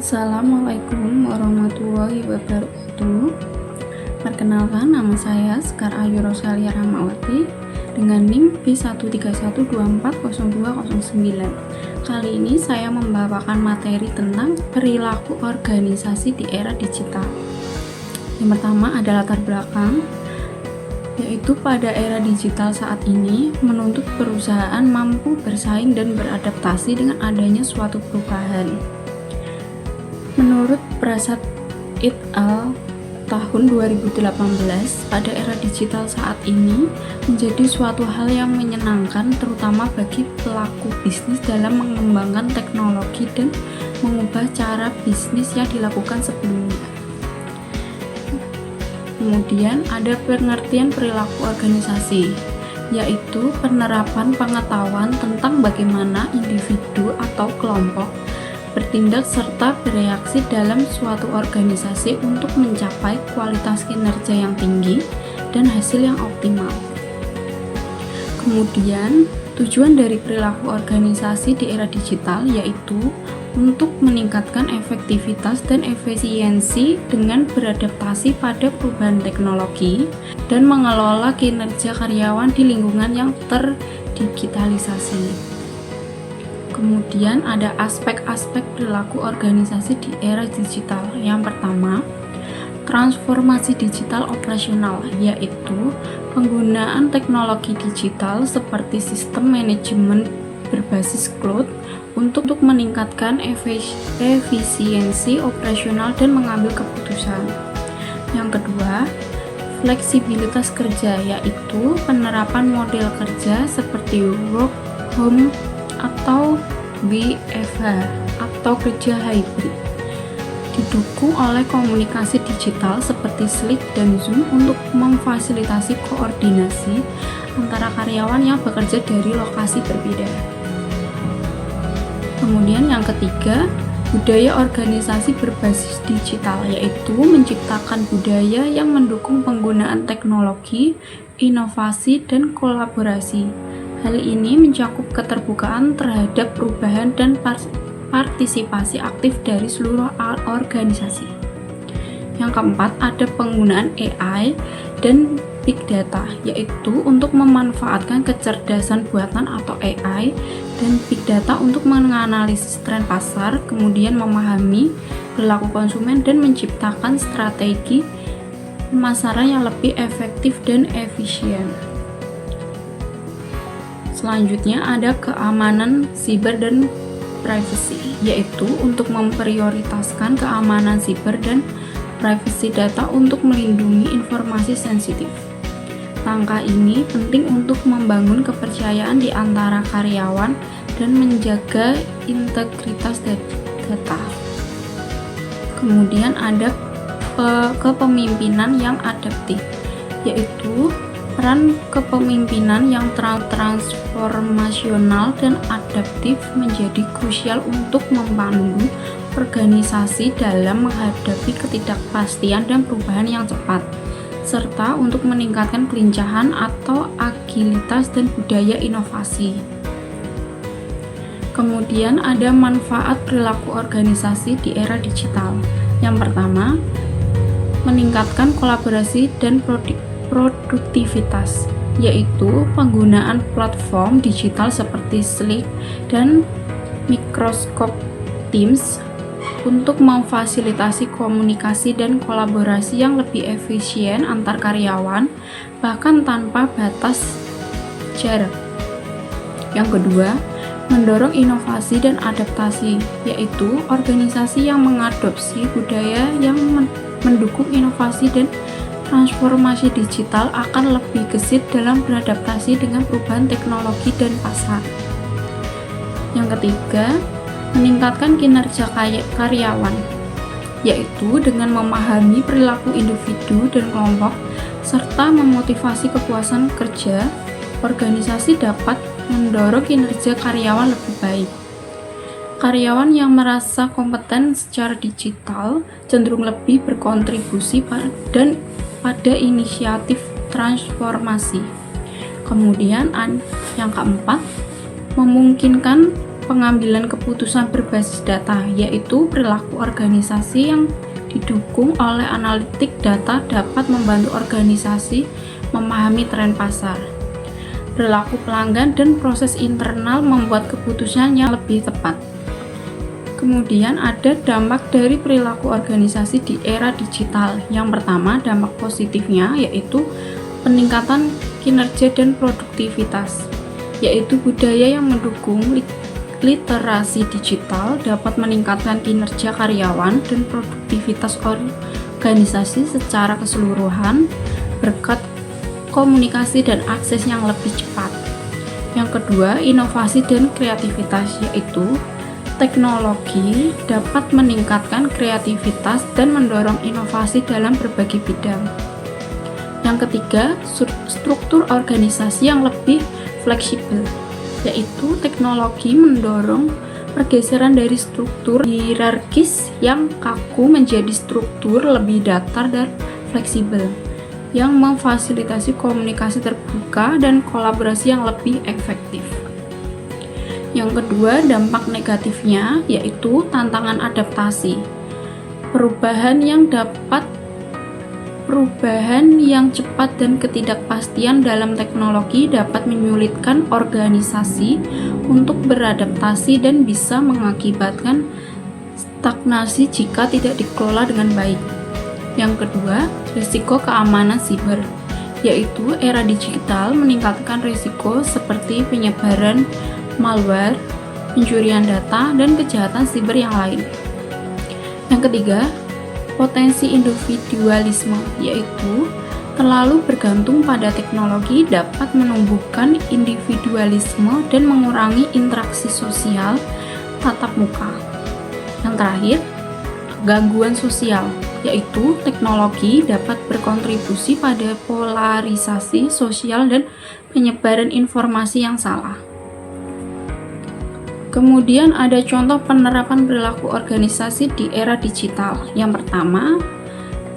Assalamualaikum warahmatullahi wabarakatuh. Perkenalkan, nama saya Sekar Ayu Rosalia Rahmawati dengan NIM B131240209. Kali ini saya membawakan materi tentang perilaku organisasi di era digital. Yang pertama ada latar belakang, yaitu pada era digital saat ini menuntut perusahaan mampu bersaing dan beradaptasi dengan adanya suatu perubahan. Menurut Prasad et al. Tahun 2018, pada era digital saat ini menjadi suatu hal yang menyenangkan terutama bagi pelaku bisnis dalam mengembangkan teknologi dan mengubah cara bisnis yang dilakukan sebelumnya. Kemudian ada pengertian perilaku organisasi, yaitu penerapan pengetahuan tentang bagaimana individu atau kelompok bertindak serta bereaksi dalam suatu organisasi untuk mencapai kualitas kinerja yang tinggi dan hasil yang optimal. Kemudian, tujuan dari perilaku organisasi di era digital yaitu untuk meningkatkan efektivitas dan efisiensi dengan beradaptasi pada perubahan teknologi dan mengelola kinerja karyawan di lingkungan yang terdigitalisasi. Kemudian ada aspek-aspek perilaku organisasi di era digital. Yang pertama, transformasi digital operasional, yaitu penggunaan teknologi digital seperti sistem manajemen berbasis cloud untuk meningkatkan efisiensi operasional dan mengambil keputusan. Yang kedua, fleksibilitas kerja, yaitu penerapan model kerja seperti work home atau WFH atau kerja hybrid, didukung oleh komunikasi digital seperti Slack dan Zoom untuk memfasilitasi koordinasi antara karyawan yang bekerja dari lokasi berbeda. Kemudian yang ketiga, budaya organisasi berbasis digital, yaitu menciptakan budaya yang mendukung penggunaan teknologi, inovasi, dan kolaborasi. Hal ini mencakup keterbukaan terhadap perubahan dan partisipasi aktif dari seluruh organisasi. Yang keempat, ada penggunaan AI dan Big Data, yaitu untuk memanfaatkan kecerdasan buatan atau AI dan Big Data untuk menganalisis tren pasar, kemudian memahami perilaku konsumen dan menciptakan strategi pemasaran yang lebih efektif dan efisien. Selanjutnya ada keamanan siber dan privacy, yaitu untuk memprioritaskan keamanan siber dan privasi data untuk melindungi informasi sensitif. Langkah ini penting untuk membangun kepercayaan di antara karyawan dan menjaga integritas data. Kemudian ada kepemimpinan yang adaptif, yaitu peran kepemimpinan yang transformasional dan adaptif menjadi krusial untuk memandu organisasi dalam menghadapi ketidakpastian dan perubahan yang cepat, serta untuk meningkatkan kelincahan atau agilitas dan budaya inovasi. Kemudian ada manfaat perilaku organisasi di era digital. Yang pertama, meningkatkan kolaborasi dan produktivitas, yaitu penggunaan platform digital seperti Slack dan Microsoft Teams untuk memfasilitasi komunikasi dan kolaborasi yang lebih efisien antar karyawan, bahkan tanpa batas jarak. Yang kedua, mendorong inovasi dan adaptasi, yaitu organisasi yang mengadopsi budaya yang mendukung inovasi dan transformasi digital akan lebih gesit dalam beradaptasi dengan perubahan teknologi dan pasar. Yang ketiga, meningkatkan kinerja karyawan, yaitu dengan memahami perilaku individu dan kelompok serta memotivasi kepuasan kerja, organisasi dapat mendorong kinerja karyawan lebih baik. Karyawan yang merasa kompeten secara digital cenderung lebih berkontribusi pada inisiatif transformasi. Kemudian yang keempat, memungkinkan pengambilan keputusan berbasis data, yaitu perilaku organisasi yang didukung oleh analitik data dapat membantu organisasi memahami tren pasar, perilaku pelanggan, dan proses internal membuat keputusan yang lebih tepat. Kemudian ada dampak dari perilaku organisasi di era digital. Yang pertama, dampak positifnya yaitu peningkatan kinerja dan produktivitas, yaitu budaya yang mendukung literasi digital dapat meningkatkan kinerja karyawan dan produktivitas organisasi secara keseluruhan berkat komunikasi dan akses yang lebih cepat. Yang kedua, inovasi dan kreativitas, yaitu teknologi dapat meningkatkan kreativitas dan mendorong inovasi dalam berbagai bidang. Yang ketiga, struktur organisasi yang lebih fleksibel, yaitu teknologi mendorong pergeseran dari struktur hierarkis yang kaku menjadi struktur lebih datar dan fleksibel, yang memfasilitasi komunikasi terbuka dan kolaborasi yang lebih efektif. Yang kedua, dampak negatifnya yaitu tantangan adaptasi. Perubahan yang cepat dan ketidakpastian dalam teknologi dapat menyulitkan organisasi untuk beradaptasi dan bisa mengakibatkan stagnasi jika tidak dikelola dengan baik. Yang kedua, risiko keamanan siber, yaitu era digital meningkatkan risiko seperti penyebaran malware, pencurian data, dan kejahatan siber yang lain. Yang ketiga, potensi individualisme, yaitu terlalu bergantung pada teknologi dapat menumbuhkan individualisme dan mengurangi interaksi sosial tatap muka. Yang terakhir, gangguan sosial, yaitu teknologi dapat berkontribusi pada polarisasi sosial dan penyebaran informasi yang salah. Kemudian ada contoh penerapan perilaku organisasi di era digital. Yang pertama,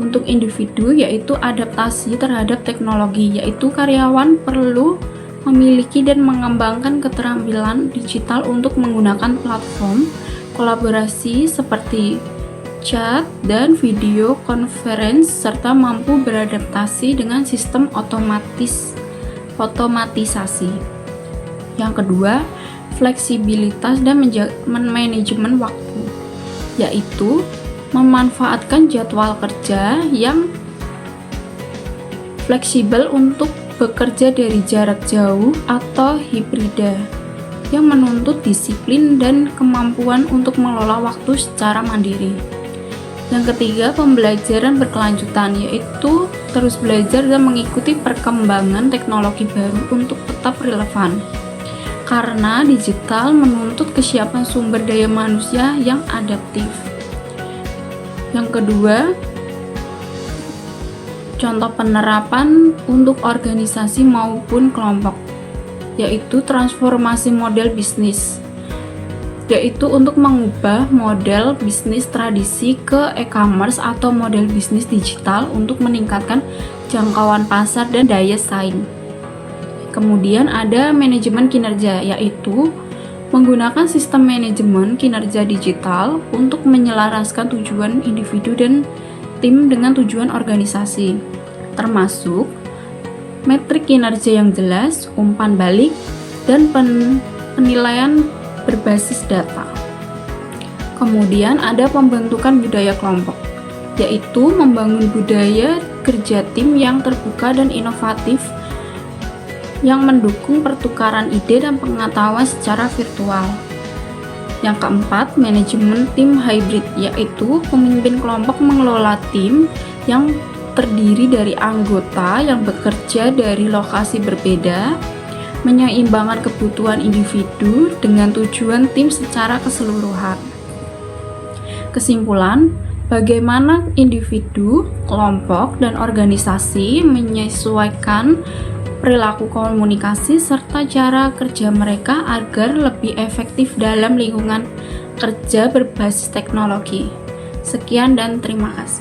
untuk individu yaitu adaptasi terhadap teknologi, yaitu karyawan perlu memiliki dan mengembangkan keterampilan digital untuk menggunakan platform kolaborasi seperti chat dan video conference serta mampu beradaptasi dengan sistem otomatisasi. Yang kedua, fleksibilitas dan manajemen waktu, yaitu memanfaatkan jadwal kerja yang fleksibel untuk bekerja dari jarak jauh atau hibrida, yang menuntut disiplin dan kemampuan untuk mengelola waktu secara mandiri. Yang ketiga, pembelajaran berkelanjutan, yaitu terus belajar dan mengikuti perkembangan teknologi baru untuk tetap relevan. Karena digital menuntut kesiapan sumber daya manusia yang adaptif. Yang kedua, contoh penerapan untuk organisasi maupun kelompok, yaitu transformasi model bisnis, yaitu untuk mengubah model bisnis tradisi ke e-commerce atau model bisnis digital untuk meningkatkan jangkauan pasar dan daya saing. Kemudian ada manajemen kinerja, yaitu menggunakan sistem manajemen kinerja digital untuk menyelaraskan tujuan individu dan tim dengan tujuan organisasi, termasuk metrik kinerja yang jelas, umpan balik, dan penilaian berbasis data. Kemudian ada pembentukan budaya kelompok, yaitu membangun budaya kerja tim yang terbuka dan inovatif yang mendukung pertukaran ide dan pengetahuan secara virtual. Yang keempat, manajemen tim hybrid, yaitu pemimpin kelompok mengelola tim yang terdiri dari anggota yang bekerja dari lokasi berbeda, menyeimbangkan kebutuhan individu dengan tujuan tim secara keseluruhan. Kesimpulan, bagaimana individu, kelompok, dan organisasi menyesuaikan perilaku komunikasi serta cara kerja mereka agar lebih efektif dalam lingkungan kerja berbasis teknologi. Sekian dan terima kasih.